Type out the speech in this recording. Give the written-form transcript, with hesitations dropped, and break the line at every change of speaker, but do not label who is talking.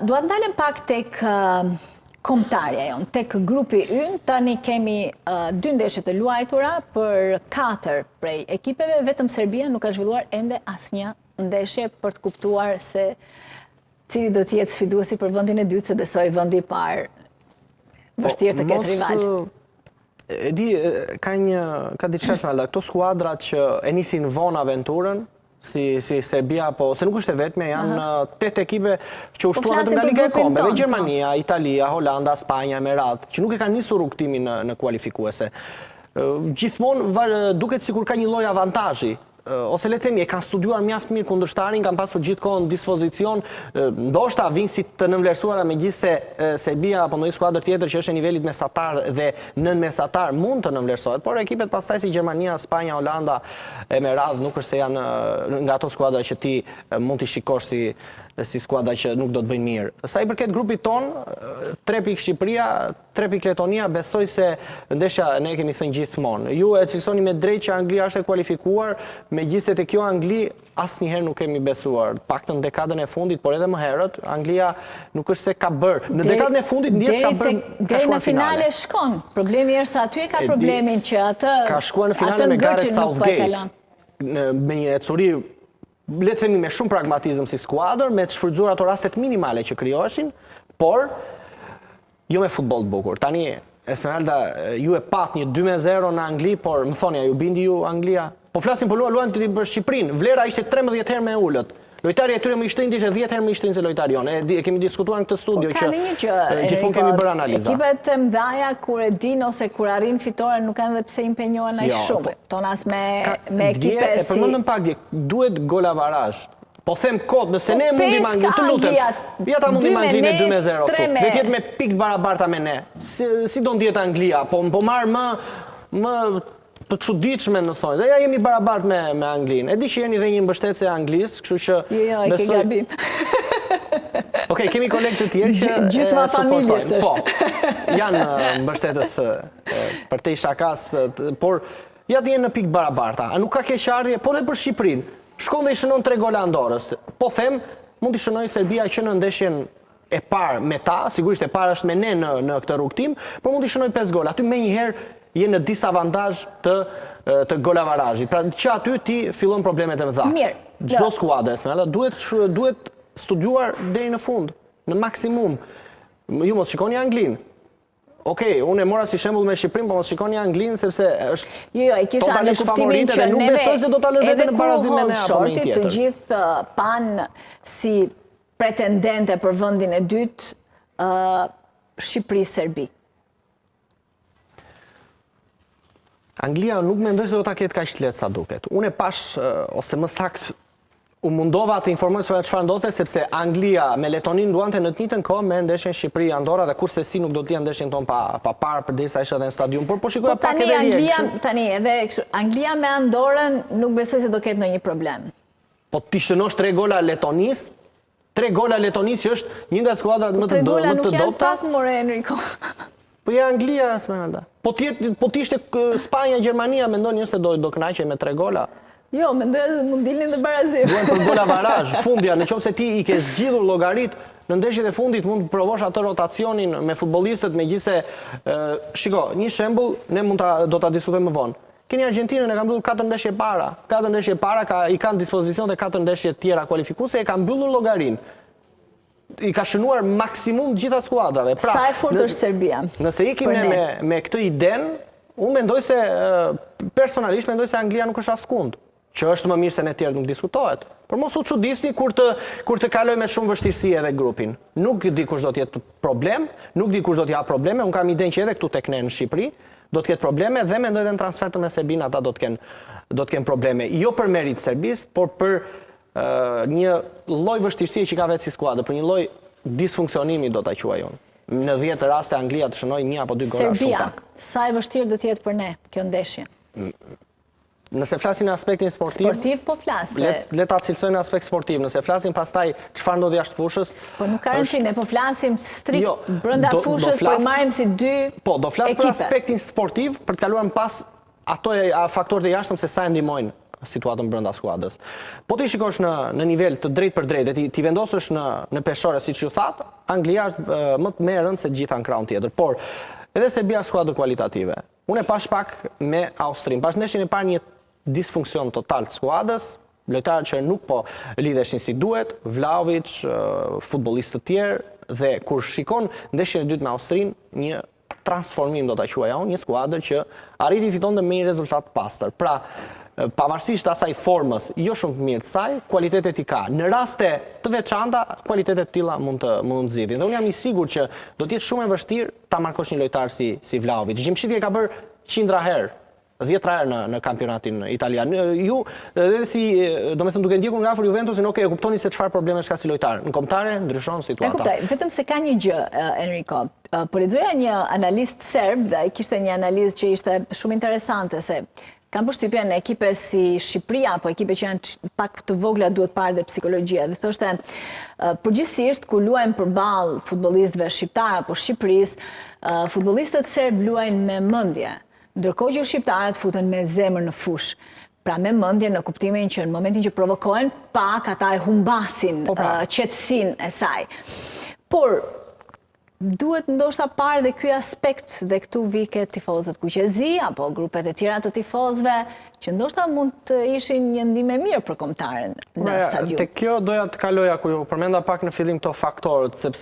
Duat ndalem pak tek kombëtarja jonë, tek grupi ynë, tani kemi 2 ndeshje të luajtura për 4 prej ekipeve, vetëm Serbia nuk ka zhvilluar ende asnjë ndeshje për të kuptuar se cili do të jetë sfiduesi për vendin e dytë, se besoj vendi i parë vështirë të ketë rival.
E di, ka diçka smella, këto skuadrat që e nisin vonë aventurën, si Serbia, se nuk është e vetme, janë 8 ekipe që ushtuan vetëm nga Liga e Kombeve, Gjermania, Italia, Holanda, Spanja, me radhë, që nuk e kanë nisur rrugtimin në kualifikuese. Gjithmonë duket sikur ka një lloj avantazhi, ose le të themi, e kanë studiuar mjaft mirë kundërshtarin, kanë pasur gjithkohë në dispozicion, ndoshta vinë si të nënvlerësuara, megjithëse Serbia apo ndonjë skuadër tjetër që është e nivelit mesatar dhe nën mesatar mund të nënvlerësohet, por ekipet pastaj si Gjermania, Spanja, Holanda e me radhë nuk është se janë nga ato skuadra që ti mund t'i shikosh si skuadra që nuk do të bëjnë mirë. Sa i përket grupit ton, 3 pikë Shqipëria, 3 pikë Letonia, besoj se ndeshja ne kemi thënë gjithmonë. Ju e cilësoni me drejtë që Anglia është e kualifikuar, megjithëse te kjo Angli asnjëherë nuk kemi besuar. Paktën në dekadën e fundit, por edhe më herët, Anglia nuk është se ka bërë. Në dekadën e fundit ndjes ka bërë, ka shkuar në finale.
Shkon. Problemi është se aty e ka problemin që atë
ka shkuar në finale me Gareth Southgate. Me një ecuri, le të themi me shumë pragmatizëm si skuadër, me të shfrytzuar ato rastet minimale që krijoheshin, por jo me futboll të bukur. Tani Esmeralda, ju e pat një 2-0 në Angli, por më thoni, ju bindi ju Anglia? Po flasim për luan për Shqipërinë. Vlera ishte 13 herë më e ulët. Lojtari e tyre më ishte 10 herë më ishte se lojtari jonë. E kemi diskutuar në këtë studio që gjithmonë kemi bërë analiza.
Ekipet të mëdha kur e din ose kur arrin fitore nuk kanë dhe pse impenjohen aq shumë. Tonas me ekipe si.
E përmendëm pak dje, duhet gol avarazh. Po them kod, nëse ne mundim Anglinë, të lutem. Ja ta mundim Anglinë 2-0 këtu. Dhe të jetë me pikë barabarta me ne. Si do ndjetë Anglia? Po marr më të çuditshme në thonë. Ja jemi barabart me Anglinë. E di që jeni dhe një mbështetëse e Anglisë, kështu që
jo, e ke gabim.
Okej, kemi kolegë të tjerë që
gjithma familjes është.
Po, janë mbështetës për te i shakas, por ja të jenë në pikë barabarta. A nuk ka keqardhje, po dhe për Shqipërinë. Shkon dhe i shënon 3 gola Andorës. Po them, mund t'i shënoj Serbia që në ndeshjen e parë me ta, sigurisht e parë është me ne në këtë rrugtim, por mund t'i shënoj 5 gola. Aty me njëherë jenë në disavantazh të golavarazhit. Pra që aty ti fillon problemet e mëdha. Çdo skuadër, duhet studiuar deri në fund, në maksimum. Ju mos shikoni Anglinë. Okej, unë e mora si shembull me Shqipërinë, po mos shikoni Anglinë sepse është
e kisha në kuptimin që neve edhe kur shortit të gjithë pan si pretendente për vendin e dytë Shqipëri-Serbi.
Anglia nuk mendoj se do ta ketë kaq lehtë sa duket. Unë e pash, ose më saktë, u mundova të informoj se çfarë ndodhte, sepse Anglia me Letoninë luante në të njëjtën kohë me ndeshjen Shqipëri-Andorra dhe kurse si nuk do të linë ndeshjen ton pa parë përderisa ishte edhe në stadium. Por po shikoja pak edhe rrjedhë.
Tani edhe Anglia me Andorrën nuk besoj se do ketë ndonjë problem.
Po ti shënosh 3 gola Letonisë, 3 gola Letonisë që është një nga skuadrat më të dobta.
3 gola nuk janë pak, more Enrico.
Po je Anglia, Esmeralda. Po ti ishte Spanja, Gjermania, mendoni se do kënaqej me 3 gola?
Jo, mendoj se mund dilnin në barazim.
Duhen për gola avarazh, fundja, nëse ti i ke zgjidhur llogarit në ndeshjet e fundit mund të provosh atë rotacionin me futbollistët, megjithëse shiko, një shembull, ne do ta diskutojmë më vonë. Keni Argjentinën e ka mbyllur 4 ndeshje para. 4 ndeshje para i kanë dispozicion dhe 4 ndeshje tjera kualifikuese e ka mbyllur llogarin. I ka shënuar maksimum gjitha skuadrave.
Sa e fortë është Serbia?
Nëse ikim me këtë iden, unë mendoj se personalisht mendoj se Anglia nuk është askund, që është më mirë se ne tjerë nuk diskutohet. Por mos u çudisni kur të kaloj me shumë vështirësi edhe grupin. Nuk di kush do të jetë problem, nuk di kush do të japë probleme. Unë kam idenë që edhe këtu tek ne në Shqipëri do të ketë probleme dhe mendoj edhe në transfertë me Serbinë ata do të kenë probleme. Jo për merit Serbisë, por për një lloj vështirësie që ka vetë si skuadër, për një lloj disfunksionimi do ta quaj unë. Në 10 raste Anglia të shënoj 1 apo 2 gola shumë pak.
Serbia, sa e vështirë do të jetë për ne kjo ndeshje?
Nëse flasim në aspektin sportiv...
Sportiv po flasë.
Le ta cilësojmë në aspekt sportiv. Nëse flasim pastaj çfarë ndodh jashtë fushës...
Po nuk ka rëndësi, ne po flasim strikt brenda fushës, po marrim si 2 ekipe.
Po, do flas për aspektin sportiv, për të kaluar më pas ato faktorët e jashtëm se sa e ndihmojnë situatën brenda skuadrës. Po ti shikosh në nivel të drejt për drejt, dhe ti vendosësh në peshore, siç ju thatë, Anglia është më të rëndë se gjitha në krahun tjetër. Por edhe Serbia skuadër kualitative. Unë e pash pak me Austrinë. Pash ndeshjen e parë një disfunksion total të skuadrës, lojtarë që nuk po lidheshin si duhet, Vlahovic, futbollistë të tjerë, dhe kur shikon ndeshjen e dytë me Austrinë, një transformim do ta quaja unë, një skuadër që arriti fitonte me një rezultat pastër. Pra, pavarësisht asaj formës jo shumë të mirë të saj, kualitetet i ka. Në raste të veçanta, kualitetet të tilla mund të nxithin. Dhe unë jam i sigurt që do të jetë shumë e vështirë ta markosh një lojtar si Vlahovic. Gjimshiti e ka bërë 100 herë. 10 herë në kampionatin italian. Ju, edhe si, do me thënë duke ndjekur nga afër Juventusin, e kuptoni se çfarë probleme ka si lojtar. Në kombëtare ndryshon situata.
E kuptoj, vetëm se ka një gjë, Enrico. Po lexoja një analist serb dhe kishte një analizë që ishte shumë interesante, se kam përshtypjen në ekipe si Shqipëria, apo ekipe që janë pak të vogla duhet parë dhe psikologjia. Dhe thoshte, përgjithsisht, ku luajnë përballë futbollistëve shqiptar apo Shqipërisë, futbollistët serb luajnë me mendje. Ndërkohë që shqiptarët futen me zemër në fush. Pra me mendje në kuptimin që në momentin që provokohen, pak ata e humbasin qetësinë e saj. Por duhet ndoshta parë dhe ky aspekt, dhe këtu vike tifozët kuqezi apo grupet e tjera të tifozëve që ndoshta mund të ishin një ndihmë e mirë për kombëtaren në stadium.
Te kjo doja të kaloja ku ju përmenda pak në fillim këto faktorët, sepse